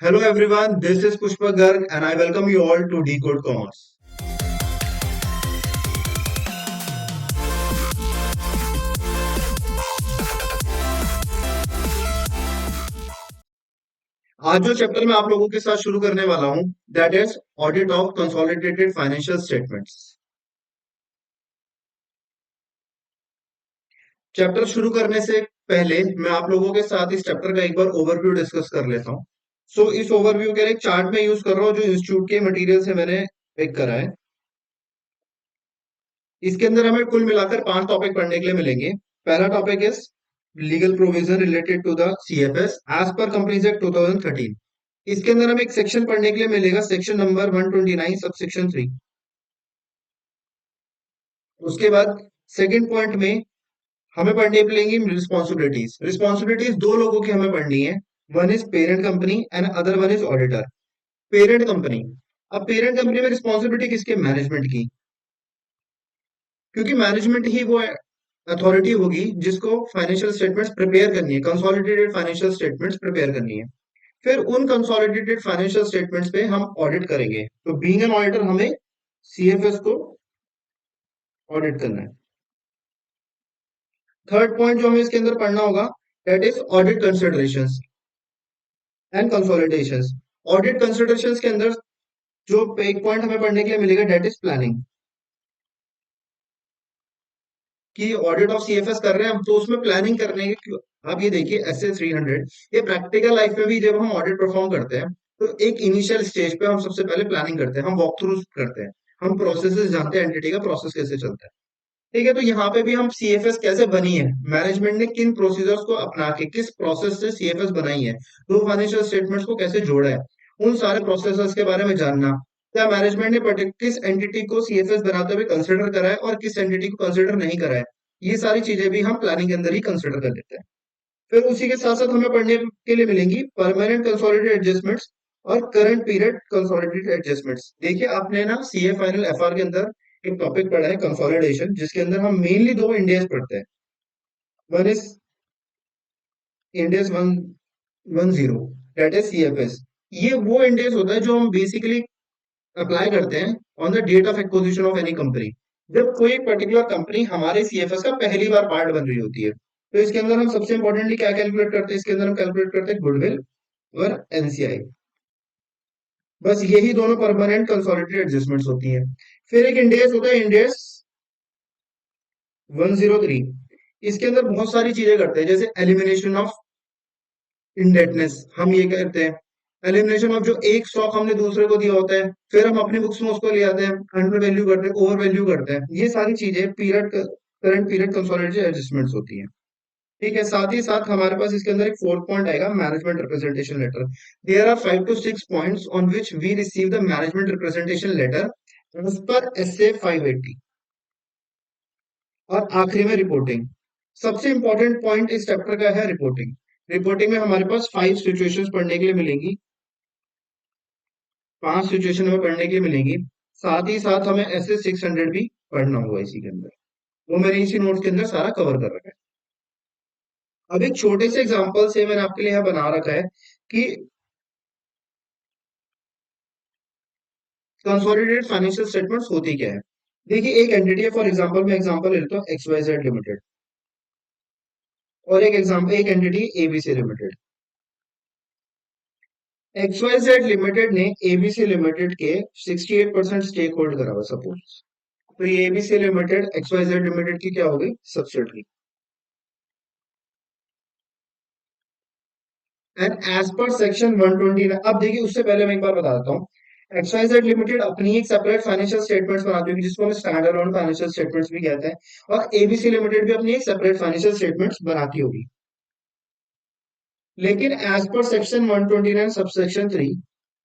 Hello everyone, this is Pushpa Garg and I welcome you all to Decode Commerce. आज जो chapter मैं आप लोगों के साथ शुरू करने वाला हूं, that is audit of consolidated financial statements. Chapter शुरू करने से पहले मैं आप लोगों के साथ इस चैप्टर का एक बार ओवरव्यू डिस्कस कर लेता हूं। इस ओवरव्यू के लिए एक चार्ट में यूज कर रहा हूं जो इंस्टीट्यूट के मटेरियल से मैंने पिक करा है। इसके अंदर हमें कुल मिलाकर 5 टॉपिक पढ़ने के लिए मिलेंगे। पहला topic is legal provision related to the CFS as per companies act 2013। इसके अंदर हमें एक सेक्शन पढ़ने के लिए मिलेगा, सेक्शन नंबर 129 सबसेक्शन 3। उसके बाद सेकंड पॉइंट में हमें पढ़ने मिलेंगी रिस्पॉन्सिबिलिटीज। रिस्पॉन्सिबिलिटीज दो लोगों की हमें पढ़नी है, one is parent company and other one is auditor. Parent company, अब पेरेंट कंपनी में रिस्पॉन्सिबिलिटी किसके? मैनेजमेंट की, क्योंकि मैनेजमेंट ही वो अथॉरिटी होगी जिसको फाइनेंशियल स्टेटमेंट्स प्रिपेयर करनी है, कंसोलिडेटेड फाइनेंशियल स्टेटमेंट्स प्रिपेयर करनी है। फिर उन कंसोलिडेटेड फाइनेंशियल स्टेटमेंट्स पे हम ऑडिट करेंगे। तो बीइंग एन ऑडिटर हमें सीएफएस को ऑडिट करना है। थर्ड पॉइंट जो हमें इसके अंदर पढ़ना होगा, that is audit considerations and consolidations. Audit considerations के अंदर जो एक पॉइंट हमें पढ़ने के लिए मिलेगा, दैट इज प्लानिंग। कि ऑडिट ऑफ सीएफएस कर रहे हैं हम, तो उसमें प्लानिंग करने की। आप ये देखिए एसए 300, ये प्रैक्टिकल लाइफ में भी जब हम ऑडिट परफॉर्म करते हैं तो एक इनिशियल स्टेज पे हम सबसे पहले प्लानिंग करते हैं, हम वॉक थ्रू करते हैं, हम प्रोसेसेस जानते हैं, एंटिटी का प्रोसेस कैसे चलता है। ठीक है, तो यहाँ पे भी हम सीएफएस कैसे बनी है, मैनेजमेंट ने किन प्रोसीजर्स को अपना के किस प्रोसेस से सीएफएस बनाई है, दो फाइनेंशियल स्टेटमेंट्स को कैसे जोड़ा है, उन सारे प्रोसेसर्स के बारे में जानना। क्या मैनेजमेंट ने किस एंटिटी को सीएफएस बनाते हुए कंसिडर करा है और किस एंटिटी को कंसिडर नहीं करा है, ये सारी चीजें भी हम प्लानिंग के अंदर ही कंसिडर कर लेते हैं। फिर उसी के साथ साथ हमें पढ़ने के लिए मिलेंगी परमानेंट कंसोलिडेटेड एडजस्टमेंट्स और करंट पीरियड कंसोलिडेटेड एडजस्टमेंट्स। देखिए आपने ना सीए फाइनल एफआर के अंदर एक टॉपिक पढ़ा है कंसोलिडेशन, जिसके अंदर हम मेनली दो इंडियस पढ़ते हैं। One is Indians 110, that is CFS. ये वो इंडियस होता है जो हम बेसिकली अप्लाई करते हैं on the date of acquisition of any company, जब कोई पर्टिकुलर कंपनी हमारे सीएफएस का पहली बार पार्ट बन रही होती है। तो इसके अंदर हम सबसे इंपॉर्टेंटली क्या कैलकुलेट करते हैं? इसके अंदर हम कैलकुलेट करते हैं गुडविल और एनसीआई। बस यही दोनों परमानेंट कंसोलिडेटेड एडजस्टमेंट्स होती हैं। फिर एक इंडेस होता है, इंडेस 103। इसके अंदर बहुत सारी चीजें करते हैं, जैसे एलिमिनेशन ऑफ इंडेटनेस हम ये करते हैं, एलिमिनेशन ऑफ जो एक स्टॉक हमने दूसरे को दिया होता है, फिर हम अपनी बुक्स में उसको ले आते हैं, अंडर वैल्यू करते हैं, ओवर वैल्यू करते हैं। ये सारी चीजें period current period consolidated adjustments होती हैं। ठीक है, साथ ही साथ हमारे पास इसके अंदर एक फोर्थ पॉइंट आएगा, management representation letter. There are 5 to 6 points on which we receive the management representation letter as per SA 580। और आखिरी में रिपोर्टिंग। सबसे इंपॉर्टेंट पॉइंट इस चैप्टर का है रिपोर्टिंग। रिपोर्टिंग में हमारे पास 5 सिचुएशंस पढ़ने के लिए मिलेंगी, 5 सिचुएशन हमें पढ़ने के लिए मिलेंगी। साथ ही साथ हमें एसए 600 भी पढ़ना होगा इसी के अंदर, वो मैंने इसी नोट्स के अंदर सारा कवर कर रखा है। अब एक छोटे से एग्जांपल से मैंने आपके लिए यहाँ बना रखा है कि कंसोलिडेटेड फाइनेंशियल स्टेटमेंट्स होती क्या है। देखिए एक एंटिटी है, फॉर एग्जांपल मैं एग्जांपल ले लेता हूँ XYZ लिमिटेड, और एक एग्जांपल एक entity ABC limited. XYZ limited ने एबीसी लिमिटेड के 68% स्टेक होल्ड करा हुआ सपोज, तो ये एबीसी लिमिटेड XYZ लिमिटेड की क्या हो गई? Subsidiary. And as per section 129, अब देखिए उससे पहले मैं एक बार बता देता हूँ, XYZ लिमिटेड अपनी एक सेपरेट फाइनेंशियल स्टेटमेंट्स बनाती होगी जिसको हम स्टैंडर्ड अलोन फाइनेंशियल स्टेटमेंट्स भी कहते हैं, और एबीसी लिमिटेड भी अपनी एक सेपरेट फाइनेंशियल स्टेटमेंट्स बनाती होगी। लेकिन as per section 129 subsection 3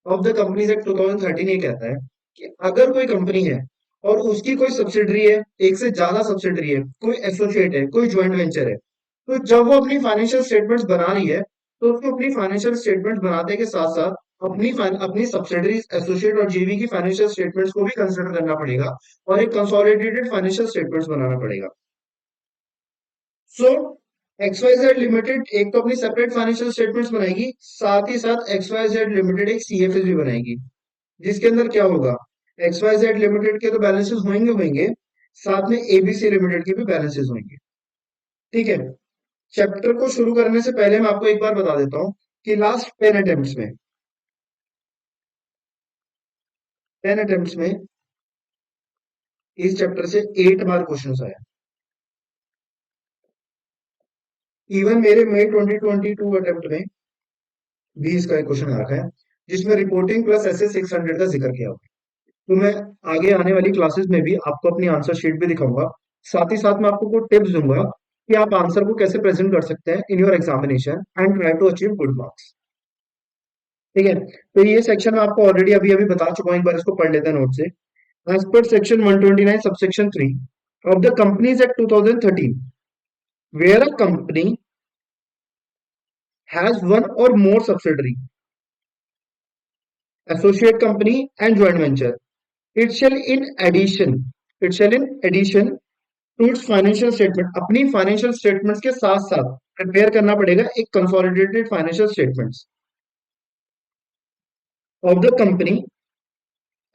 of the companies act 2013 ये कहता है कि अगर कोई कंपनी है और उसकी कोई सब्सिडरी है, एक से ज्यादा सब्सिडरी है, कोई एसोसिएट है, कोई ज्वाइंट वेंचर है, तो जब वो अपनी फाइनेंशियल स्टेटमेंट्स बना रही है तो उसको अपनी फाइनेंशियल स्टेटमेंट्स बनाने के साथ साथ अपनी सब्सिडरीज, एसोसिएट और जेवी की फाइनेंशियल स्टेटमेंट्स को भी कंसिडर करना पड़ेगा और एक कंसोलिडेटेड फाइनेंशियल स्टेटमेंट्स बनाना पड़ेगा। सो XYZ लिमिटेड एक तो अपनी सेपरेट फाइनेंशियल स्टेटमेंट्स बनाएगी, साथ ही साथ XYZ लिमिटेड एक सीएफएस भी बनाएगी, जिसके अंदर क्या होगा, XYZ लिमिटेड के तो बैलेंसेस होंगे होंगे, साथ में एबीसी लिमिटेड के भी बैलेंसेस होंगे। ठीक है। चैप्टर को शुरू करने से पहले मैं आपको एक बार बता देता हूँ कि लास्ट 10 अटेम्प्ट्स में इस चैप्टर से 8 बार क्वेश्चन आया। इवन मेरे मई 2022 अटेम्प्ट में भी इसका एक क्वेश्चन आ रखा है, जिसमें रिपोर्टिंग प्लस एसए 600 का जिक्र किया हुआ है। तो मैं आगे आने वाली क्लासेस में भी आपको अपनी आंसर शीट भी दिखाऊंगा, साथ ही साथ मैं आपको कुछ टिप्स दूंगा कि आप आंसर को कैसे प्रेजेंट कर सकते हैं in your examination and try to achieve good marks. ठीक है। तो ये सेक्शन मैं आपको ऑलरेडी अभी अभी बता चुका हूं, एक बार इसको पढ़ लेते हैं नोट से। As per section 129 subsection 3 of the Companies Act 2013, where a company has one or more subsidiary, associate company and joint venture, it shall in addition to its financial statement, अपनी फाइनेंशियल स्टेटमेंट्स के साथ साथ prepare करना पड़ेगा एक consolidated financial statements of the company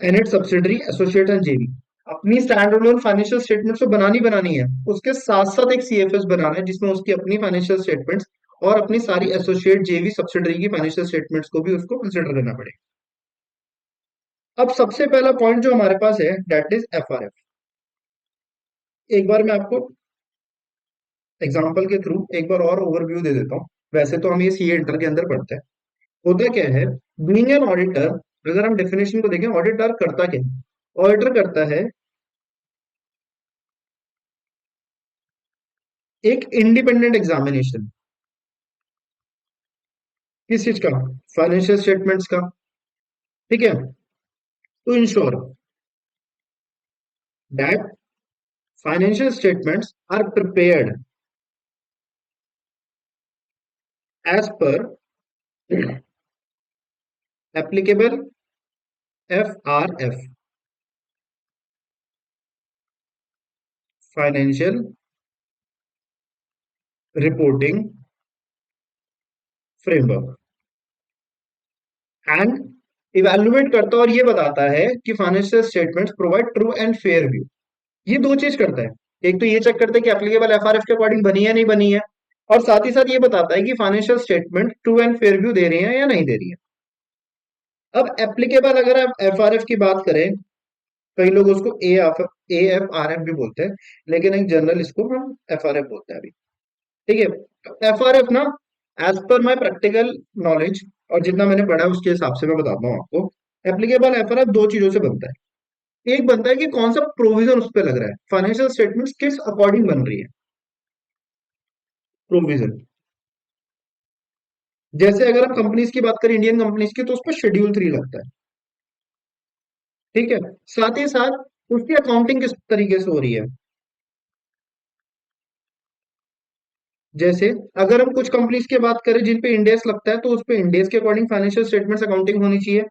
and it's subsidiary associate and जेवी। अपनी stand alone financial statements तो बनानी है, उसके साथ साथ एक सीएफएस बनाना है जिसमें उसकी अपनी फाइनेंशियल स्टेटमेंट्स और अपनी सारी एसोसिएट जेवी सब्सिडरी की फाइनेंशियल स्टेटमेंट्स को भी उसको कंसिडर करना पड़ेगा। अब सबसे पहला पॉइंट जो हमारे पास है दैट इज एफआरएफ। एक बार मैं आपको एग्जांपल के थ्रू एक बार और ओवरव्यू दे देता हूँ। वैसे तो हम ये सीए इंटर के अंदर पढ़ते हैं। होता क्या है, बीइंग एन ऑडिटर, अगर हम डेफिनेशन को देखें ऑडिटर करता क्या है, ऑडिटर करता है एक इंडिपेंडेंट एग्जामिनेशन। किस चीज का, फाइनेंशियल स्टेटमेंट्स का। ठीक है। To ensure that financial statements are prepared as per applicable FRF, financial reporting framework, and evaluate करता है और ये बताता है कि financial statements provide true and fair view. ये दो चीज करता है, एक तो ये चेक करता है कि एप्लीकेबल एफआरएफ के अकॉर्डिंग बनी है नहीं बनी है, और साथ ही साथ ये बताता है कि financial statement true and fair view दे रही है या नहीं दे रही है। अब एप्लीकेबल अगर आप एफआरएफ की बात करें, कई लोग उसको एएफआरएफ भी बोलते हैं, लेकिन एक जनरल इसको हम एफआरएफ बोलते हैं अभी। ठीक है। एफआरएफ ना, as per my practical knowledge और जितना मैंने पढ़ा है उसके हिसाब से मैं बताता हूँ आपको। एप्लीकेबल एफआरएफ दो चीजों से बनता है। एक बनता है कि कौन सा प्रोविजन उस पर लग रहा है, फाइनेंशियल स्टेटमेंट्स किस अकॉर्डिंग बन रही है, प्रोविजन। जैसे अगर हम कंपनीज की बात करें, इंडियन कंपनीज की, तो उस पर शेड्यूल 3 लगता है। ठीक है। साथ ही साथ उसकी अकाउंटिंग किस तरीके से हो रही है, जैसे अगर हम कुछ कंपनीज की बात करें जिन पे इंडेक्स लगता है, तो उस पे इंडेक्स के अकॉर्डिंग फाइनेंशियल स्टेटमेंट्स अकाउंटिंग होनी चाहिए,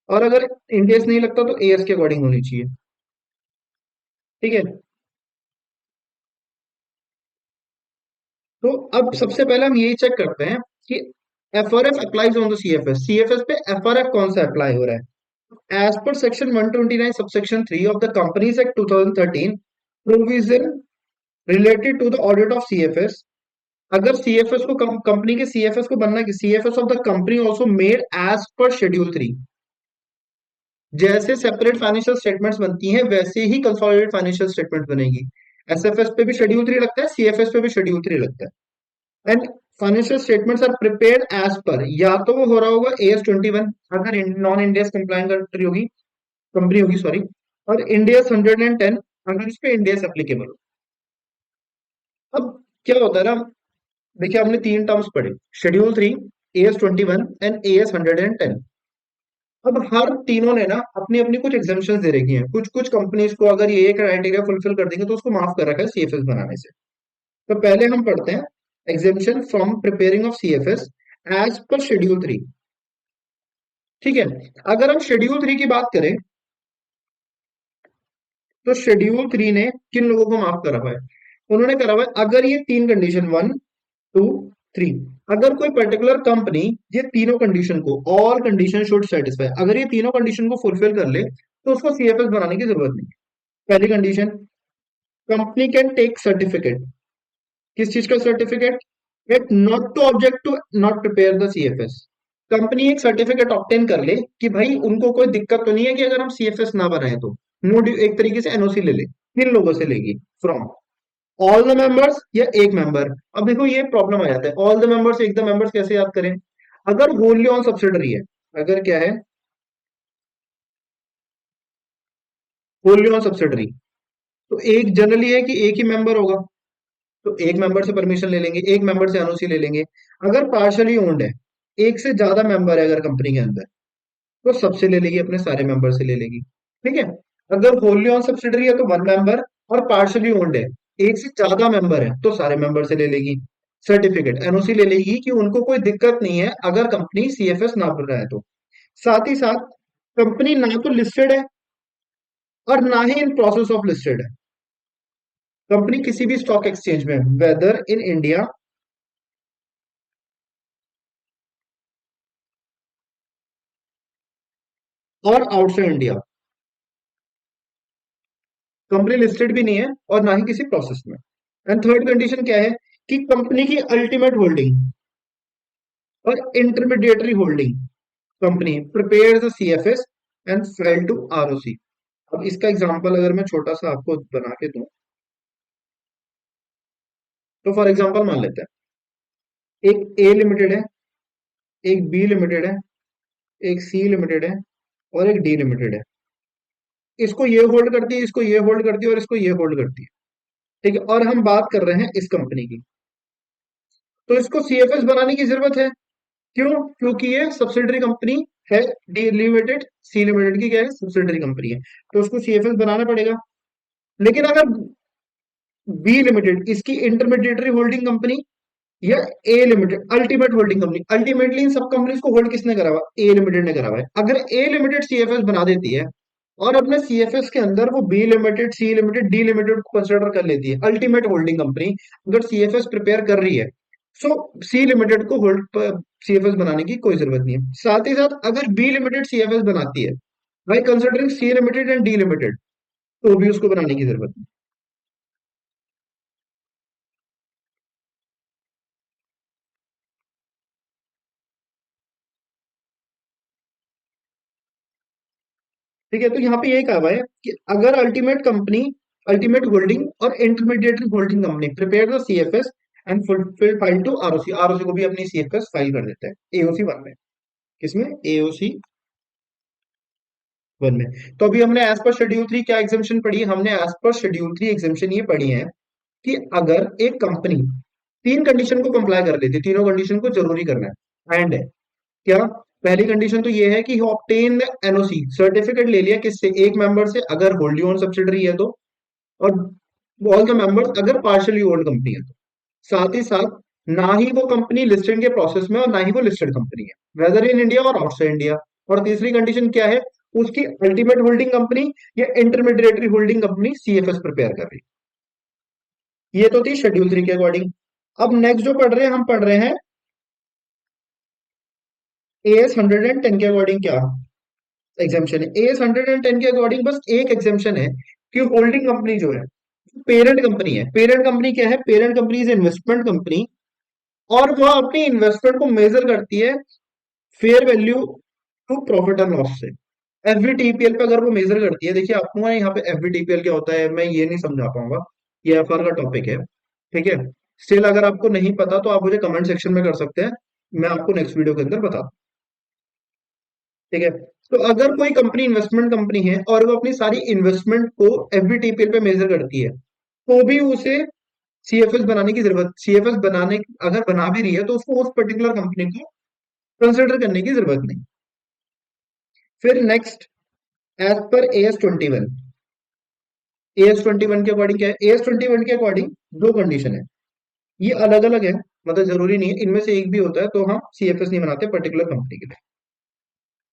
और अगर इंडेक्स नहीं लगता तो एएस के अकॉर्डिंग होनी चाहिए। ठीक है। तो अब सबसे पहले हम यही चेक करते हैं कि FRF applies on the CFS, CFS पे एफआरएफ कौन सा अप्लाई हो रहा है। As per section 129 subsection 3 of the companies act 2013, provision related to the audit of CFS. अगर सीएफएस को कंपनी के सीएफएस को बनना, कि CFS of the company also made as per schedule 3, जैसे सेपरेट फाइनेंशियल स्टेटमेंट्स बनती हैं वैसे ही कंसोलिडेटेड फाइनेंशियल स्टेटमेंट बनेगी। एसएफएस पे भी शेड्यूल 3 लगता है, सीएफएस पे भी शेड्यूल 3 लगता है। And financial statements are prepared as per, या तो वो हो रहा होगा AS 21 अगर नॉन इंडियस कंप्लाइंट कंट्री होगी, कंपनी होगी सॉरी, और इंडियस 110 अगर इस पे इंडियस एप्लीकेबल हो। अब क्या होता है ना, देखिए हमने 3 टर्म्स पढ़े, शेड्यूल 3, AS 21 एंड AS 110। अब हर तीनों ने ना अपनी अपनी कुछ एग्जाम्पशन दे रखी हैं, कुछ कुछ कंपनीज को अगर ये क्राइटेरिया फुलफिल कर देंगे तो उसको माफ कर रखा है सीएफएस बनाने से। तो पहले हम पढ़ते हैं exemption from preparing of CFS as per schedule 3। ठीक है। अगर हम शेड्यूल 3 की बात करें, तो शेड्यूल 3 ने किन लोगों को माफ करा हुआ है, उन्होंने करा हुआ है अगर ये 3 कंडीशन, 1, टू, थ्री। अगर कोई पर्टिकुलर कंपनी ये तीनों कंडीशन को, ऑल कंडीशन शुड सेटिस्फाई, अगर ये तीनों कंडीशन को फुलफिल कर ले तो उसको सीएफएस बनाने की जरूरत नहीं। पहली condition, company can take certificate. किस चीज का certificate? It not to object to not prepare the CFS. Company एक सर्टिफिकेट ऑब्टेन कर ले कि भाई उनको कोई दिक्कत तो नहीं है कि अगर हम सीएफएस ना बनाए तो, नो, एक तरीके से एनओसी ले ले। किन लोगों से लेगी? फ्रॉम ऑल द मेंबर्स या एक मेंबर। अब देखो ये प्रॉब्लम आ जाता है, ऑल द मेंबर्स, एक द मेंबर्स कैसे याद करें? अगर होली ऑन सब्सिडरी है, अगर क्या है, होली ऑन सब्सिडरी, तो एक जनरली है कि एक ही मेंबर होगा, तो एक मेंबर से परमिशन ले लेंगे, एक मेंबर से एनओसी ले लेंगे। अगर पार्शली ओन्ड है, एक से ज्यादा मेंबर है अगर कंपनी के अंदर, तो सबसे ले लेगी, अपने सारे मेंबर से ले लेगी। ठीक है। अगर होली ऑन सब्सिडरी है तो वन मेंबर, और पार्शली ओन्ड है, एक से ज्यादा मेंबर है, तो सारे मेंबर से ले लेगी सर्टिफिकेट, एनओसी ले लेगी कि उनको कोई दिक्कत नहीं है अगर कंपनी सीएफएस ना बन रहा है तो। साथ ही साथ कंपनी ना तो लिस्टेड है और ना ही इन प्रोसेस ऑफ लिस्टेड है। कंपनी किसी भी स्टॉक एक्सचेंज में, वेदर इन इंडिया और आउटसाइड इंडिया, कंपनी लिस्टेड भी नहीं है और ना ही किसी प्रोसेस में। एंड थर्ड कंडीशन क्या है? कि कंपनी की अल्टीमेट होल्डिंग और intermediary holding, company prepare the CFS and file to ROC. अब इसका एग्जांपल अगर मैं छोटा सा आपको बना के दूं, तो फॉर एग्जांपल मान लेते हैं एक ए लिमिटेड है, एक बी लिमिटेड है, एक सी लिमिटेड है और एक डी लिमिटेड है। इसको ये होल्ड करती है, इसको ये होल्ड करती है और इसको ये होल्ड करती है। ठीक है, और हम बात कर रहे हैं इस कंपनी की, तो इसको सीएफएस बनाने की जरूरत है। क्यों? क्योंकि ये सब्सिडरी कंपनी है, डी लिमिटेड, सी लिमिटेड की क्या है, सब्सिडरी कंपनी है, तो उसको सीएफएस बनाना पड़ेगा। लेकिन अगर बी लिमिटेड, इसकी इंटरमीडिएटरी होल्डिंग कंपनी, या A limited ultimate holding company, ultimately इन सब कंपनीज को होल्ड किसने करा हुआ? ए लिमिटेड ने करा हुआ है। अगर ए लिमिटेड सीएफएस बना देती है और अपने सीएफएस के अंदर वो B limited, C limited, D limited को कंसिडर कर लेती है, अल्टीमेट होल्डिंग कंपनी अगर सीएफएस प्रिपेयर कर रही है, सो सी लिमिटेड को होल्ड सीएफएस बनाने की कोई जरूरत नहीं है। साथ ही साथ अगर बी लिमिटेड सीएफएस बनाती है, भाई considering C limited and D limited, तो भी उसको बनाने की जरूरत नहीं। ठीक है, तो यहाँ पे यही कहा हुआ है कि अगर अल्टीमेट कंपनी, अल्टीमेट होल्डिंग और intermediary holding company prepare the CFS and fulfil file to ROC, ROC को भी अपनी सीएफएस फाइल कर देता है एओसी वन में। किसमें? एओसी वन में। तो अभी हमने एज पर शेड्यूल थ्री क्या एग्जामेशन पढ़ी है? हमने एज पर शेड्यूल थ्री एग्जामेशन ये पढ़ी है कि अगर एक कंपनी तीन कंडीशन को कंप्लाई कर लेती है, तीनों कंडीशन को जरूरी करना है, एंड क्या? पहली कंडीशन तो ये है कि ऑब्टेन एनओसी, सर्टिफिकेट ले लिया किससे? एक मेंबर से अगर होल्डी ओन सब्सिडरी है तो, और ऑल द मेंबर्स अगर पार्शियली ओल्ड कंपनी है तो। साथ ही साथ ना ही वो कंपनी लिस्टेड के प्रोसेस में और ना ही वो लिस्टेड कंपनी है, वेदर इन इंडिया और आउटसाइड इंडिया। और तीसरी कंडीशन क्या है? उसकी अल्टीमेट होल्डिंग कंपनी या intermediary holding company CFS prepare कर रही है। ये तो थी शेड्यूल थ्री के अकॉर्डिंग। अब नेक्स्ट जो पढ़ रहे हैं, हम पढ़ रहे हैं एएस 110 के अकॉर्डिंग क्या एग्जामेशन है। एएस 110 के अकॉर्डिंग बस एक एग्जामेशन है कि होल्डिंग कंपनी जो है, पेरेंट कंपनी है। पेरेंट कंपनी क्या है? Parent company is investment company, और वह अपनी इन्वेस्टमेंट को मेजर करती है fair value to profit and loss से। एफवीटीपीएल पे अगर वो मेजर करती है, देखिए आपको ना यहाँ पे एफवीटीपीएल क्या होता है मैं ये नहीं समझा पाऊंगा, ये एफआर का टॉपिक है। ठीक है, स्टिल अगर आपको नहीं पता तो आप मुझे कमेंट सेक्शन में कर सकते हैं, मैं आपको नेक्स्ट वीडियो के अंदर बता दूं। ठीक है, तो अगर कोई कंपनी इन्वेस्टमेंट कंपनी है और वो अपनी सारी इन्वेस्टमेंट को एफवीटीपीएल पे मेजर करती है, तो भी उसे सीएफएस बनाने की जरूरत, सीएफएस बनाने, अगर बना भी रही है तो उसको उस पर्टिकुलर कंपनी को कंसिडर करने की जरूरत नहीं। फिर next, as per AS 21, AS 21 के अकॉर्डिंग क्या है? एएस 21 के अकॉर्डिंग दो कंडीशन है, ये अलग अलग है, मतलब जरूरी नहीं है इनमें से एक भी होता है तो हम सीएफएस नहीं बनाते पर्टिकुलर कंपनी के लिए।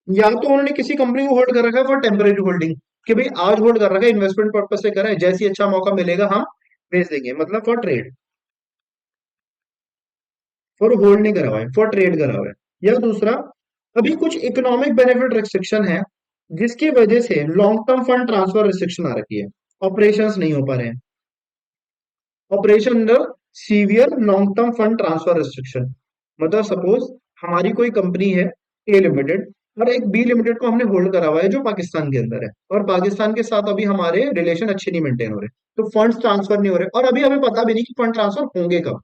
या तो उन्होंने किसी कंपनी को होल्ड कर रखा है फॉर टेम्पररी होल्डिंग, कि भाई आज होल्ड कर रखा है इन्वेस्टमेंट पर्पज से कर रहा है, जैसे ही अच्छा मौका मिलेगा हम बेच देंगे, मतलब फॉर ट्रेड। और होल्ड नहीं करा हुआ है, फॉर ट्रेड करा हुआ है। या दूसरा, अभी कुछ इकोनॉमिक बेनिफिट रिस्ट्रिक्शन है जिसकी वजह से long term fund transfer restriction आ रखी है, ऑपरेशंस नहीं हो पा रहे हैं। Operation under severe long term fund transfer restriction, मतलब सपोज हमारी कोई कंपनी है ए लिमिटेड, और एक बी लिमिटेड को हमने होल्ड करा हुआ है जो पाकिस्तान के अंदर है, और पाकिस्तान के साथ अभी हमारे रिलेशन अच्छे नहीं मेंटेन हो रहे, तो फंड्स ट्रांसफर नहीं हो रहे, और अभी हमें पता भी नहीं कि फंड ट्रांसफर होंगे कब।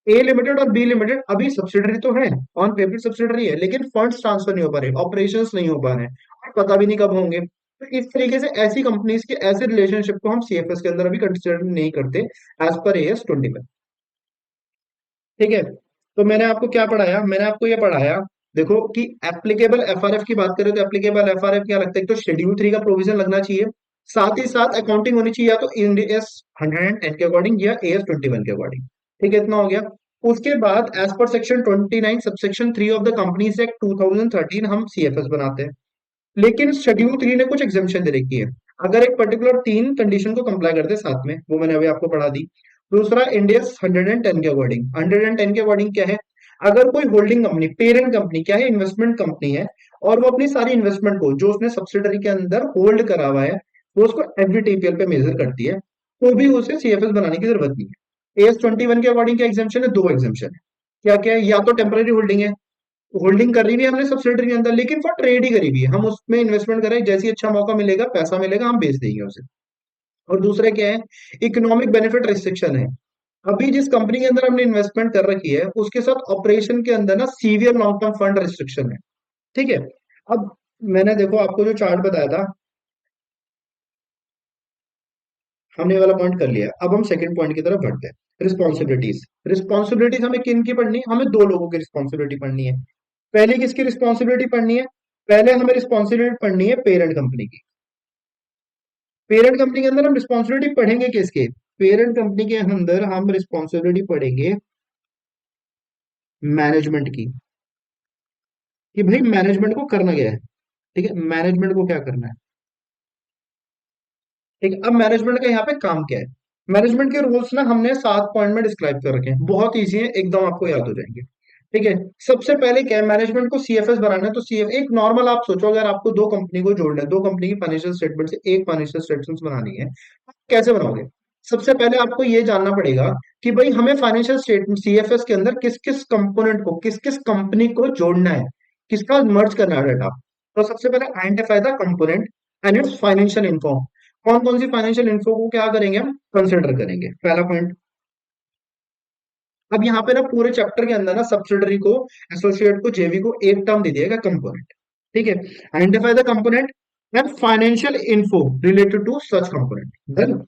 ए लिमिटेड और बी लिमिटेड अभी सब्सिडरी तो है, ऑन पेपर सब्सिडरी है, लेकिन फंड्स ट्रांसफर नहीं हो पा रहे, ऑपरेशंस नहीं हो पा रहे हैं, और पता भी नहीं कब होंगे। तो इस तरीके से ऐसी कंपनीज के ऐसे रिलेशनशिप को हम सीएफएस के अंदर अभी कंसिडर नहीं करते, एज पर AS 21। ठीक है, तो मैंने आपको क्या पढ़ाया, मैंने आपको ये पढ़ाया, देखो कि एप्लीकेबल एफआरएफ की बात करें तो एप्लीकेबल एफआरएफ क्या लगता है, एक तो शेड्यूल 3 का प्रोविजन लगना चाहिए, साथ ही साथ अकाउंटिंग होनी चाहिए या तो इंड एस 110 के अकॉर्डिंग या AS 21 के अकॉर्डिंग। ठीक है, इतना हो गया। उसके बाद as per section 29 subsection 3 of the companies act 2013 हम सीएफएस बनाते हैं, लेकिन शेड्यूल 3 ने कुछ एग्जेम्पशन दे रखी है, अगर एक पर्टिकुलर 3 कंडीशन को कंप्लाई करते हैं साथ में, वो मैंने अभी आपको पढ़ा दी। दूसरा, इंडिया 110 के अकॉर्डिंग, 110 के अकॉर्डिंग क्या है, अगर कोई होल्डिंग कंपनी, पेरेंट कंपनी क्या है, इन्वेस्टमेंट कंपनी है, और वो अपनी सारी इन्वेस्टमेंट को जो उसने सब्सिडरी के अंदर होल्ड करा हुआ है, वो उसको एफवीटीपीएल पे मेजर करती है, तो भी उसे सीएफएस बनाने की जरूरत नहीं है। AS 21 के अकॉर्डिंग क्या एग्जामेशन है, दो एग्जामेशन है। क्या क्या है, या तो टेम्पररी होल्डिंग है, होल्डिंग कर रही भी है हमने सब्सिडरी के अंदर, लेकिन फॉर ट्रेड ही करी हुई है, हम उसमें इन्वेस्टमेंट करें, जैसे ही अच्छा मौका मिलेगा, पैसा मिलेगा, हम बेच देंगे उसे। और दूसरा क्या है, इकोनॉमिक बेनिफिट रिस्ट्रिक्शन है, अभी जिस कंपनी के अंदर हमने इन्वेस्टमेंट कर रखी है उसके साथ ऑपरेशन के अंदर ना severe long term fund restriction है। ठीक है, अब मैंने देखो आपको जो चार्ट बताया था, हमने ये वाला पॉइंट कर लिया, अब हम सेकंड पॉइंट की तरफ बढ़ते हैं, रिस्पॉन्सिबिलिटीज। रिस्पॉन्सिबिलिटीज हमें किन की पढ़नी है, हमें दो लोगों की रिस्पॉन्सिबिलिटी पढ़नी है। पहले किसकी रिस्पॉन्सिबिलिटी पढ़नी है, पहले हमें रिस्पॉन्सिबिलिटी पढ़नी है पेरेंट कंपनी की। पेरेंट कंपनी के अंदर हम रिस्पॉन्सिबिलिटी पढ़ेंगे किसके, पेरेंट कंपनी के अंदर हम रिस्पॉन्सिबिलिटी पढ़ेंगे मैनेजमेंट की, कि भाई मैनेजमेंट को करना क्या है। ठीक है, मैनेजमेंट को क्या करना है। ठीक है, अब मैनेजमेंट का यहाँ पे काम क्या है, मैनेजमेंट के रूल्स ना हमने 7 पॉइंट में डिस्क्राइब कर रखे हैं, बहुत इजी है, एकदम आपको याद हो जाएंगे। ठीक है, सबसे पहले क्या है, मैनेजमेंट को सीएफएस बनाना है, तो सीएफ एक नॉर्मल आप सोचो, अगर आपको दो कंपनी को जोड़ना है, दो कंपनी की फाइनेंशियल स्टेटमेंट से एक फाइनेंशियल स्टेटमेंट बनानी है, कैसे बनाओगे। सबसे पहले आपको ये जानना पड़ेगा कि भाई हमें फाइनेंशियल स्टेटमेंट सीएफएस के अंदर किस किस कंपोनेंट को, किस किस कंपनी को जोड़ना है, किसका मर्ज करना है डाटा। तो सबसे पहले identify the component and it's financial info, कौन कौन सी फाइनेंशियल इन्फो को क्या करेंगे, हम कंसिडर करेंगे, पहला पॉइंट। अब यहाँ पे ना पूरे चैप्टर के अंदर ना सब्सिडरी को, एसोसिएट को, जेवी को एक टर्म दे दिएगा, कंपोनेंट। ठीक है, identify the component and financial info related to such component. Then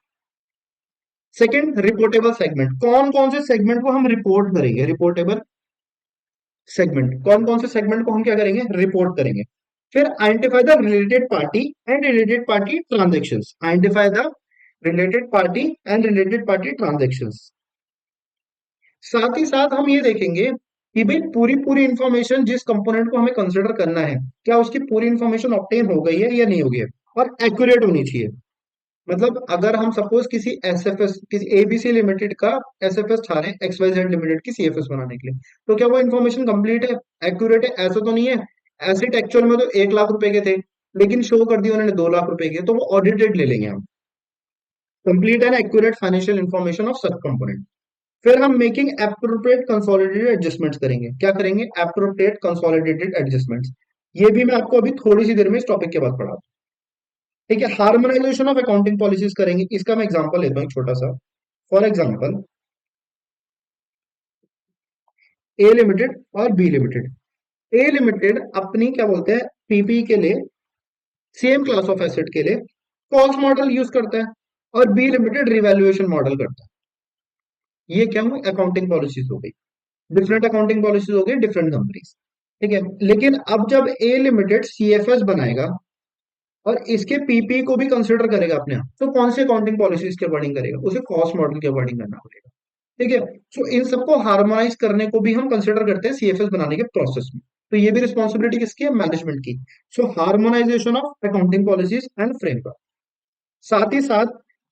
second, reportable segment, कौन कौन से सेगमेंट को हम रिपोर्ट करेंगे, रिपोर्टेबल सेगमेंट, कौन कौन से सेगमेंट को हम क्या करेंगे, रिपोर्ट करेंगे। फिर identify the related party and related party transactions, identify the related party and related party transactions. साथ ही साथ हम ये देखेंगे कि भाई पूरी पूरी इंफॉर्मेशन जिस कंपोनेंट को हमें कंसिडर करना है, क्या उसकी पूरी इंफॉर्मेशन ऑब्टेन हो गई है या नहीं हो गई है, और एक्यूरेट होनी चाहिए। मतलब अगर हम सपोज किसी एसएफएस, किसी एबीसी लिमिटेड का एसएफएस चाह रहे हैं XYZ लिमिटेड की सीएफएस बनाने के लिए, तो क्या वो इन्फॉर्मेशन कंप्लीट है, एक्यूरेट है, ऐसा तो नहीं है। एसेट एक्चुअल में तो 1 लाख रुपए के थे, लेकिन शो कर दिया उन्होंने 2 लाख रुपए के, तो वो ऑडिटेड ले लेंगे हम, complete and accurate financial information of सब कंपोनेंट। फिर हम मेकिंग एप्रोप्रिएट कंसोलिडेटेड एडजस्टमेंट्स करेंगे, क्या करेंगे, एप्रोप्रिएट कंसोलिडेटेड एडजस्टमेंट्स। ये भी मैं आपको अभी थोड़ी सी देर में इस टॉपिक के बाद पढ़ा। ठीक है, हार्मोनाइजेशन ऑफ अकाउंटिंग पॉलिसीज करेंगे, इसका मैं एग्जांपल लेता हूँ एक छोटा सा। फॉर एग्जांपल, ए लिमिटेड और बी लिमिटेड, ए लिमिटेड अपनी क्या बोलते हैं, पीपी के लिए, सेम क्लास ऑफ एसेट के लिए कॉस्ट मॉडल यूज करता है, और बी लिमिटेड रिवैल्यूएशन मॉडल करता है। ये क्या हुई, अकाउंटिंग पॉलिसीज हो गई, डिफरेंट अकाउंटिंग पॉलिसीज हो गई डिफरेंट कंपनीज। ठीक है, लेकिन अब जब ए लिमिटेड सीएफएस बनाएगा और इसके पीपी को भी कंसिडर करेगा अपने आप, तो कौन से अकाउंटिंग पॉलिसीज के अकॉर्डिंग करेगा, उसे कॉस्ट मॉडल के अकॉर्डिंग करना पड़ेगा। ठीक है, सो इन सबको हार्मोनाइज करने को भी हम कंसिडर करते हैं सीएफएस बनाने के प्रोसेस में, तो ये भी रिस्पॉन्सिबिलिटी किसकी है, मैनेजमेंट की। So harmonization of accounting policies and framework. साथ ही साथ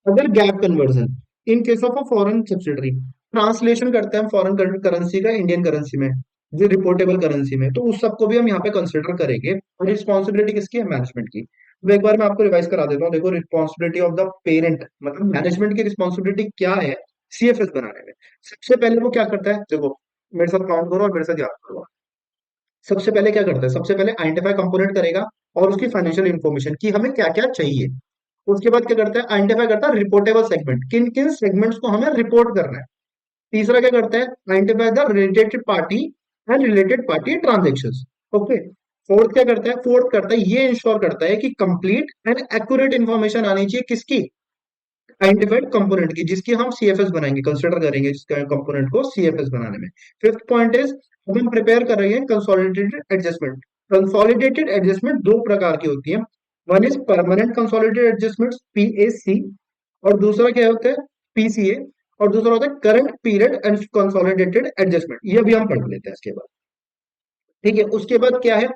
अगर gap conversion in case of a foreign subsidiary, translation करते हैं हम फॉरेन करेंसी का इंडियन करेंसी में, जो रिपोर्टेबल करेंसी में, तो उस सबको भी हम यहाँ पे कंसिडर करेंगे। और रिस्पॉन्सिबिलिटी किसकी है? मैनेजमेंट की। तो एक बार मैं आपको रिवाइज करा देता हूँ। देखो, रिस्पॉन्सिबिलिटी ऑफ द पेरेंट, मतलब मैनेजमेंट की रिस्पॉन्सिबिलिटी क्या है सीएफएस बनाने में। सबसे पहले वो क्या करता है, देखो मेरे साथ काउंट करो और मेरे साथ याद करो। सबसे पहले क्या करता है? सबसे पहले आइडेंटिफाई कंपोनेंट करेगा और उसकी फाइनेंशियल इन्फॉर्मेशन की हमें क्या क्या चाहिए। उसके बाद क्या करता है? आइडेंटिफाई करता है रिपोर्टेबल सेगमेंट, किन किन सेगमेंट्स को हमें रिपोर्ट करना है। तीसरा क्या करता है? Identify the related party and related party transactions. Okay. Fourth क्या करता है? फोर्थ करता है, ये इंश्योर करता है कि कंप्लीट एंड एक्यूरेट इन्फॉर्मेशन आनी चाहिए किसकी? आइडेंटिफाइड कंपोनेंट की, जिसकी हम सीएफएस बनाएंगे, कंसिडर करेंगे जिसका कंपोनेंट को सीएफएस बनाने में। फिफ्थ पॉइंट इज, हम प्रिपेयर कर रहे हैं कंसोलिडेटेड एडजस्टमेंट। कंसोलिडेटेड एडजस्टमेंट दो प्रकार की होती है। One is permanent consolidated adjustment, PAC, और दूसरा क्या होता है? पीसीए। और दूसरा होता है current period and consolidated adjustment. ये भी हम पढ़ लेते हैं इसके बाद। ठीक है, उसके बाद क्या है?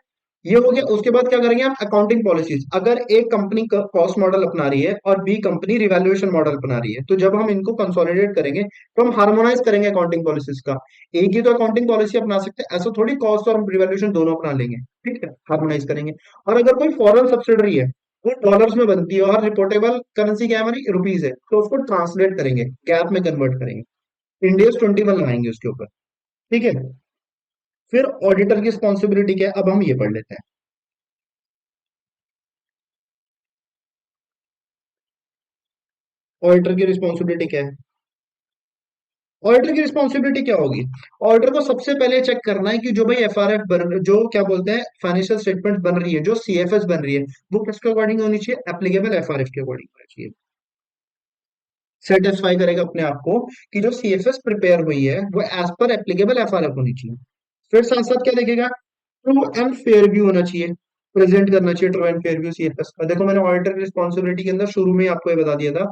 ये हो गया। उसके बाद क्या करेंगे हम? Accounting policies. अगर एक कंपनी कॉस्ट मॉडल अपना रही है और बी कंपनी रिवैल्यूएशन मॉडल अपना रही है, तो जब हम इनको कंसोलिडेट करेंगे तो हम हार्मोनाइज करेंगे अकाउंटिंग पॉलिसीज का। एक ही तो अकाउंटिंग पॉलिसी अपना सकते हैं, ऐसा थोड़ी कॉस्ट और रिवैल्यूएशन दोनों अपना लेंगे। ठीक है, हार्मोनाइज करेंगे। और अगर कोई फॉरेन सब्सिडरी है, वो डॉलर्स में बनती है और रिपोर्टेबल करेंसी क्या है हमारी? रुपीज है, तो उसको ट्रांसलेट करेंगे, गैप में कन्वर्ट करेंगे, इंडियस 21 लगाएंगे उसके ऊपर। ठीक है। फिर ऑडिटर की रिस्पॉन्सिबिलिटी क्या है? अब हम ये पढ़ लेते हैं। ऑडिटर की रिस्पॉन्सिबिलिटी क्या है? ऑडिटर की रिस्पॉन्सिबिलिटी क्या होगी? ऑडिटर को सबसे पहले चेक करना है कि जो भाई एफआरएफ बन, जो क्या बोलते हैं, फाइनेंशियल स्टेटमेंट बन रही है, जो सीएफएस बन रही है, वो किसके अकॉर्डिंग होनी चाहिए? एप्लीकेबल एफआरएफ के अकॉर्डिंग होनी चाहिए। सेटिस्फाई करेगा अपने आप को कि जो सीएफएस प्रिपेयर हुई है वो एज पर एप्लीकेबल एफआरएफ होनी चाहिए। फिर साथ साथ क्या देखेगा? ट्रू एंड फेयर व्यू होना चाहिए, प्रेजेंट करना चाहिए true and fair view CFS का। देखो, मैंने ऑडिटर की रिस्पॉन्सिबिलिटी के अंदर शुरू में ही आपको ये बता दिया था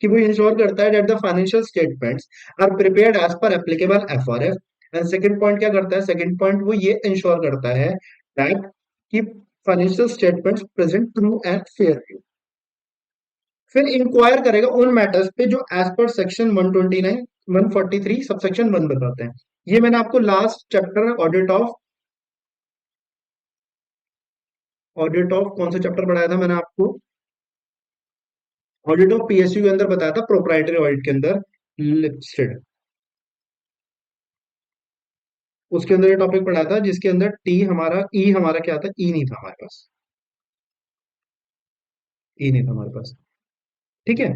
कि वो इंश्योर करता है that the financial statements are prepared as per applicable FRF. And second point क्या करता है? सेकंड पॉइंट वो ये इंश्योर करता है दैट कि financial statements present true and fair view. फिर इंक्वायर करेगा उन मैटर्स पे जो एज पर सेक्शन 129 143 सबसेक्शन 1 बताते हैं। ये मैंने आपको लास्ट चैप्टर ऑडिट ऑफ कौन सा चैप्टर पढ़ाया था मैंने आपको? ऑडिट ऑफ पीएसयू के अंदर बताया था, प्रोप्राइटरी ऑडिट के अंदर लिस्टेड। उसके अंदर ये टॉपिक पढ़ाया था जिसके अंदर टी हमारा, ई हमारा क्या था? ई नहीं था हमारे पास। ई नहीं था हमारे पास। ठीक है।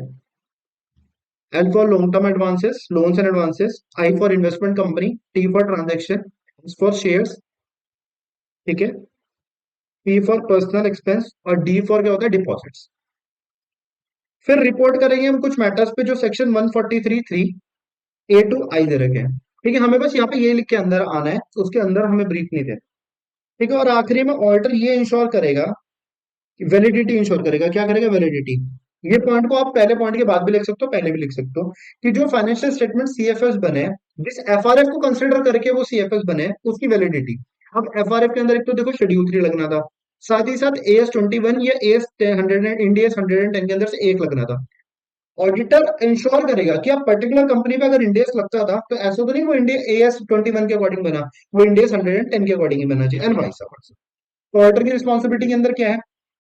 L for long term advances, loans and advances. I for investment company. T for transaction. S for shares. ठीक है। P for personal expense. और डी फॉर क्या होता है? डिपॉजिट्स। फिर रिपोर्ट करेंगे हम कुछ मैटर्स पे जो सेक्शन 143(3) ए टू आई दे रखे हैं। ठीक है, हमें बस यहाँ पे ये लिख के अंदर आना है, उसके अंदर हमें ब्रीफ नहीं देना। ठीक है। और आखिरी में ऑडिटर ये इंश्योर करेगा, वैलिडिटी इंश्योर करेगा। क्या करेगा? वैलिडिटी। ये पॉइंट को आप पहले पॉइंट के बाद भी लिख सकते हो, पहले भी लिख सकते हो, कि जो फाइनेंशियल स्टेटमेंट सीएफएस बने, जिस एफआरएफ को कंसिडर करके वो सीएफएस बने, उसकी वैलिडिटी। अब एफआरएफ के अंदर एक तो देखो शेड्यूल 3 लगना था, साथ ही साथ AS 21 या AS 100, इंडियस 110 के अंदर से एक लगना था। ऑडिटर इंश्योर करेगा कि आप पर्टिकुलर कंपनी पे अगर इंडेक्स लगता था तो ऐसा तो नहीं वो इंडिया AS 21 के अकॉर्डिंग बना, वो इंडेक्स 110 के अकॉर्डिंग ही बनना चाहिए, एंड वाइस वर्सा। तो ऑडिटर की रिस्पॉन्सिबिलिटी के अंदर क्या है?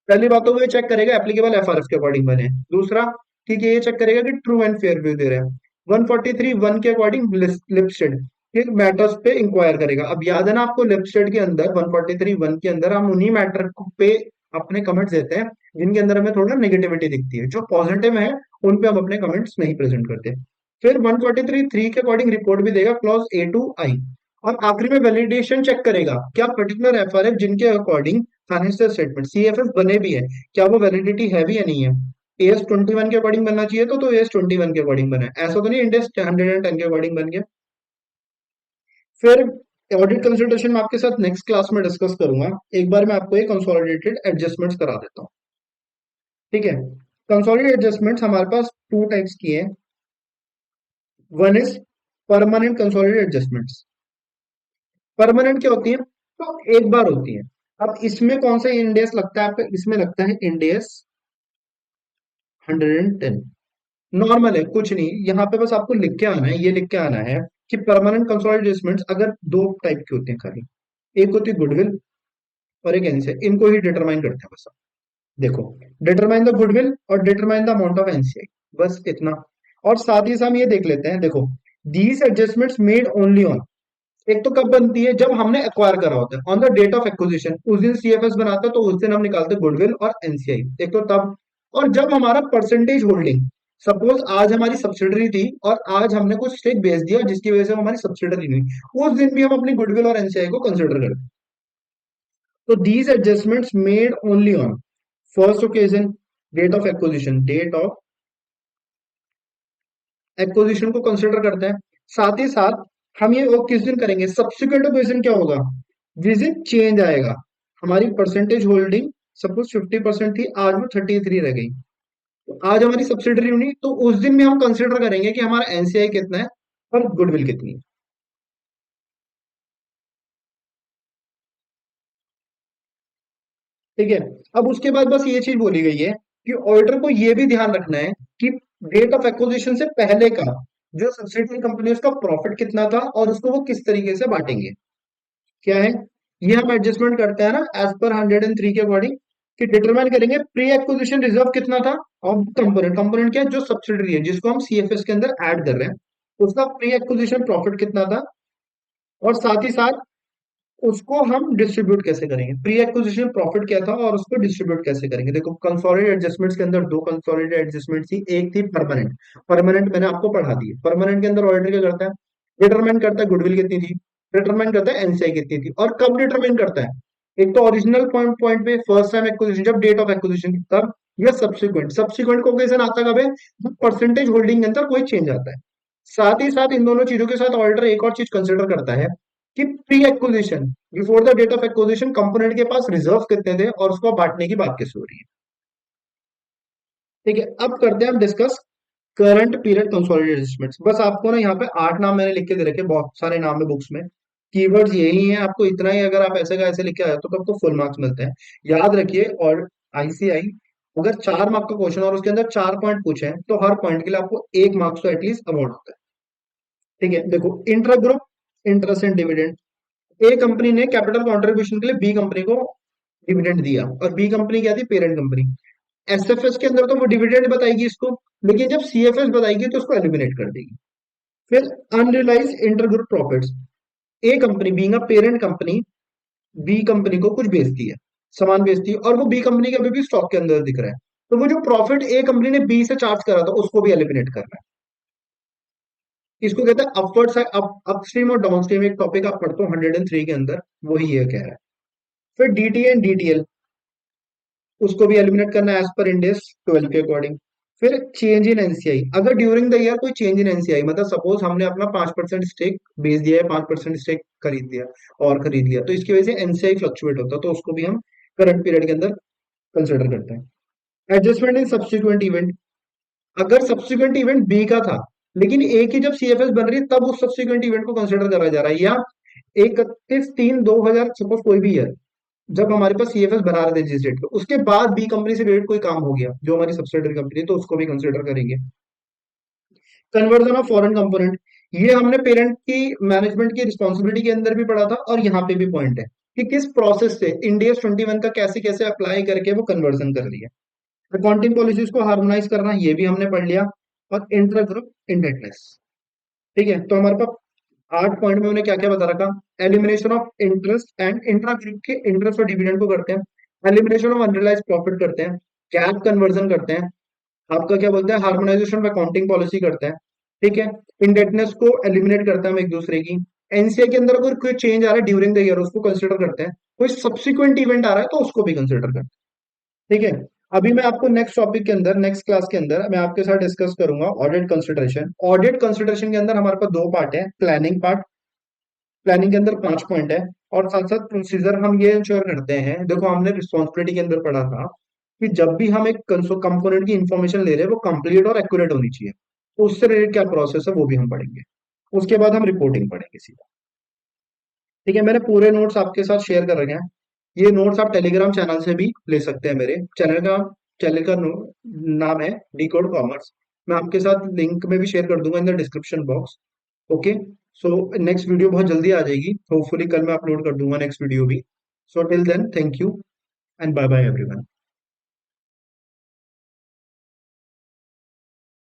पहली बात तो वो ये चेक करेगा एप्लीकेबल एफआरएफ के अकॉर्डिंग बने। दूसरा, ठीक है, ये चेक करेगा कि ट्रू एंड फेयर व्यू दे रहे हैं। 143(1) के अकॉर्डिंग लिस्टेड के मैटर्स पे इंक्वायर करेगा। अब याद है ना आपको, लिस्टेड के अंदर 143(1) के अंदर हम उन्हीं मैटर पे अपने कमेंट्स देते हैं जिनके अंदर हमें थोड़ा नेगेटिविटी दिखती है। जो पॉजिटिव है उन पे हम अपने कमेंट्स नहीं प्रेजेंट करते। फिर 143(3) के अकॉर्डिंग रिपोर्ट भी देगा, क्लॉज A to I। और आखिरी में वैलिडेशन चेक करेगा क्या पर्टिकुलर एफआरएफ जिनके अकॉर्डिंग फाइनेंशियल स्टेटमेंट सीएफएस बने भी है, क्या वो वैलिडिटी है भी या नहीं है। AS 21 के अकॉर्डिंग बनना चाहिए तो AS 21 के अकॉर्डिंग बना है, ऐसा तो नहीं इंडेक्स 110 के अकॉर्डिंग बन गया। फिर ऑडिट कंसल्टेशन में आपके साथ नेक्स्ट क्लास में डिस्कस करूंगा। एक बार मैं आपको एक कंसोलिडेटेड एडजस्टमेंट्स करा देता हूँ। ठीक है। कंसोलिडेटेड एडजस्टमेंट्स हमारे पास टू टाइप्स की है। One is permanent consolidated adjustments. Permanent क्या होती है? तो एक बार होती है। अब इसमें कौन सा इंडेक्स लगता है आपका? इसमें लगता है इंडेक्स 110। नॉर्मल है, कुछ नहीं, यहाँ पे बस आपको लिख के आना है, ये लिख के आना है कि परमानेंट कंसोलिडेटेड एडजस्टमेंट्स अगर दो टाइप के होते हैं खाली, एक होती है गुडविल और एक एनसीआई, इनको ही डिटरमाइन करते हैं बस। देखो, डिटरमाइन द गुडविल और determine the amount of NCI, बस इतना। और साथ ही साथ हम ये देख लेते हैं, देखो, these adjustments made only on, एक तो कब बनती है जब हमने एक्वायर करा होता है, on the date of acquisition, उस दिन सीएफएस बनाता है तो उस दिन हम निकालते हैं गुडविल और एनसीआई, एक तो तब। और जब हमारा परसेंटेज होल्डिंग, सपोज आज हमारी सब्सिडरी थी और आज हमने कुछ स्टेक बेच दिया जिसकी वजह से हमारी सब्सिडरी नहीं, उस दिन भी हम अपनी गुडविल और एनसीआई को कंसिडर करते हैं। तो these adjustments made only on first occasion, date of acquisition को कंसिडर करते हैं। साथ ही साथ हम ये वो किस दिन करेंगे, सब्सिक्वेंट ओकेजन क्या होगा, जिस दिन चेंज आएगा, हमारी परसेंटेज होल्डिंग सपोज 50% थी, आज वो 33 रह गई, तो आज हमारी सब्सिडरी हुई, तो उस दिन भी हम कंसिडर करेंगे कि हमारा एनसीआई कितना है और गुडविल कितनी है। ठीक है। अब उसके बाद बस ये चीज बोली गई है कि ऑडिटर को ये भी ध्यान रखना है कि डेट ऑफ एक्विजिशन से पहले का जो सब्सिडरी कंपनी है उसका प्रॉफिट कितना था और उसको वो किस तरीके से बांटेंगे। क्या है, ये हम एडजस्टमेंट करते हैं ना एज पर 103 के अकॉर्डिंग, कि डिटरमाइन करेंगे प्री एक्विजिशन रिजर्व कितना था, और कंपोनेंट, कंपोनेंट क्या है, जो सब्सिडरी है जिसको हम सीएफएस के अंदर ऐड कर रहे हैं, उसका प्री एक्विजिशन प्रॉफिट कितना था, और साथ ही साथ उसको हम डिस्ट्रीब्यूट कैसे करेंगे, प्री एक्विजिशन प्रॉफिट क्या था और उसको डिस्ट्रीब्यूट कैसे करेंगे। देखो, कंसोलिडेटेड एडजस्टमेंट्स के अंदर दो कंसोलिडेटेड एडजस्टमेंट थी, एक थी परमानेंट, परमानेंट मैंने आपको पढ़ा दी है। परमानेंट के अंदर ऑडिटर क्या करता है, डिटरमाइन करता है गुडविल कितनी थी, डिटरमाइन करता है एनसीआई कितनी थी, और कब डिटरमाइन करता है, एक तो ओरिजिनल पॉइंट पॉइंट पे फर्स्ट टाइम एक्विजिशन जब डेट ऑफ एक्विजिशन तब, या सब्सिक्वेंट, सब्सिक्वेंट को ओकेजन आता कब है, जब परसेंटेज होल्डिंग के अंदर कोई चेंज आता है। साथ ही साथ इन दोनों चीजों के साथ ऑडिटर एक और चीज कंसिडर करता है कि pre acquisition, before the date of acquisition component के पास रिजर्व कितने थे और उसको बांटने की बात कैसे हो रही है। ठीक है, अब करते हैं हम discuss current period consolidated adjustments. बस आपको ना यहाँ पे 8 नाम मैंने लिख के दे रखे, बहुत सारे नाम है बुक्स में, कीवर्ड्स यही है, आपको इतना ही अगर आप ऐसे का ऐसे लिख के आए तो आपको फुल मार्क्स मिलते हैं। याद रखिए, और आईसीआई अगर 4 मार्क का क्वेश्चन और उसके अंदर 4 पॉइंट पूछे हैं तो हर पॉइंट के लिए आपको 1 मार्क्स तो एटलीस्ट अवार्ड होता है। ठीक है, देखो, intra group interest and dividend, A company ने कैपिटल कंट्रीब्यूशन के लिए बी कंपनी को डिविडेंड दिया, और बी कंपनी क्या थी, पेरेंट कंपनी। एसएफएस के अंदर तो वो डिविडेंड बताएगी इसको, लेकिन जब सीएफएस बताएगी तो उसको एलिमिनेट कर देगी। फिर unrealise intergroup profits, A company being a parent company B company को कुछ बेचती है, सामान बेचती है, और वो बी कंपनी के अभी भी स्टॉक के अंदर दिख रहा है, तो वो जो प्रॉफिट ए कंपनी ने बी से चार्ज करा था उसको भी एलिमिनेट करना है। इसको कहते हैं अपवर्ड साइड, अपस्ट्रीम और डाउनस्ट्रीम, एक टॉपिक आप पढ़ते हो 103 के अंदर, वही ये कह रहा है। फिर डीटीए एंड डीटीएल, उसको भी एलिमिनेट करना है एज पर इंडेक्स 12 के अकॉर्डिंग। फिर चेंज इन एनसीआई, अगर ड्यूरिंग द ईयर कोई चेंज इन एनसीआई, मतलब सपोज हमने अपना 5% स्टेक बेच दिया है, 5% स्टेक खरीद दिया और खरीद लिया, तो इसकी वजह से एनसीआई फ्लक्चुएट होता है, तो उसको भी हम करंट पीरियड के अंदर कंसिडर करते हैं। एडजस्टमेंट इन सब्सिक्वेंट इवेंट, अगर सब्सिक्वेंट इवेंट बी का था लेकिन ए की जब सीएफएस बन रही है तब उस सब्सिक्वेंट इवेंट को कंसिडर करा जा रहा है, या 31/3/2000 सपोज कोई भी ईयर, जब हमारे पास सीएफएस बना रहे थे जिस डेट पे, उसके बाद बी कंपनी से रिलेटेड कोई काम हो गया जो हमारी सब्सिडरी कंपनी है, तो उसको भी कंसिडर करेंगे। कन्वर्जन ऑफ फॉरेन कंपोनेंट, ये हमने पेरेंट की मैनेजमेंट की रिस्पॉन्सिबिलिटी के अंदर भी पढ़ा था, और यहाँ पे भी पॉइंट है कि किस प्रोसेस से इंडिया 21 का कैसे कैसे अप्लाई करके वो कन्वर्जन कर रही है। अकाउंटिंग पॉलिसीज को हार्मोनाइज करना, ये भी हमने पढ़ लिया। और इंटर ग्रुप इंडेटनेस। ठीक है, तो हमारे पास 8 पॉइंट में हमने क्या क्या बता रखा, elimination of interest and intra group के इंटरेस्ट और डिविडेंड को करते हैं, एलिमिनेशन ऑफ अनरियलाइज्ड प्रॉफिट करते हैं, कैप कन्वर्जन करते हैं, आपका क्या बोलते हैं, हार्मोनाइजेशन ऑफ अकाउंटिंग पॉलिसी करते हैं। ठीक है, इंडेटनेस को एलिमिनेट करते हैं हम एक दूसरे की। एनसीए के अंदर अगर कोई चेंज आ रहा है ड्यूरिंग द ईयर उसको कंसिडर करते हैं, कोई सब्सिक्वेंट इवेंट आ रहा है तो उसको भी कंसिडर करते हैं। ठीक है, अभी मैं आपको नेक्स्ट टॉपिक के अंदर, नेक्स्ट क्लास के अंदर मैं आपके साथ डिस्कस करूंगा ऑडिट कंसिडरेशन। ऑडिट कंसिडरेशन के अंदर हमारे पास दो पार्ट है, प्लानिंग पार्ट, प्लानिंग के अंदर 5 पॉइंट है, और साथ साथ प्रोसीजर हम ये इंश्योर करते हैं। देखो, हमने रिस्पॉन्सिबिलिटी के अंदर पढ़ा था कि जब भी हम एक कंपोनेंट की इंफॉर्मेशन ले रहे हैं वो कंप्लीट और एक्यूरेट होनी चाहिए, तो उससे रिलेटेड क्या प्रोसेस है वो भी हम पढ़ेंगे। उसके बाद हम रिपोर्टिंग पढ़ेंगे सीधा। ठीक है, मैंने पूरे नोट्स आपके साथ शेयर कर रखे हैं, ये नोट्स आप टेलीग्राम चैनल से भी ले सकते हैं। मेरे चैनल का नाम है डी कोड कॉमर्स। मैं आपके साथ लिंक में भी शेयर कर दूंगा in the description box. Okay, so next video बहुत जल्दी आ जाएगी, होपफुली कल मैं अपलोड कर दूंगा नेक्स्ट वीडियो भी। So till then, thank you and bye bye everyone.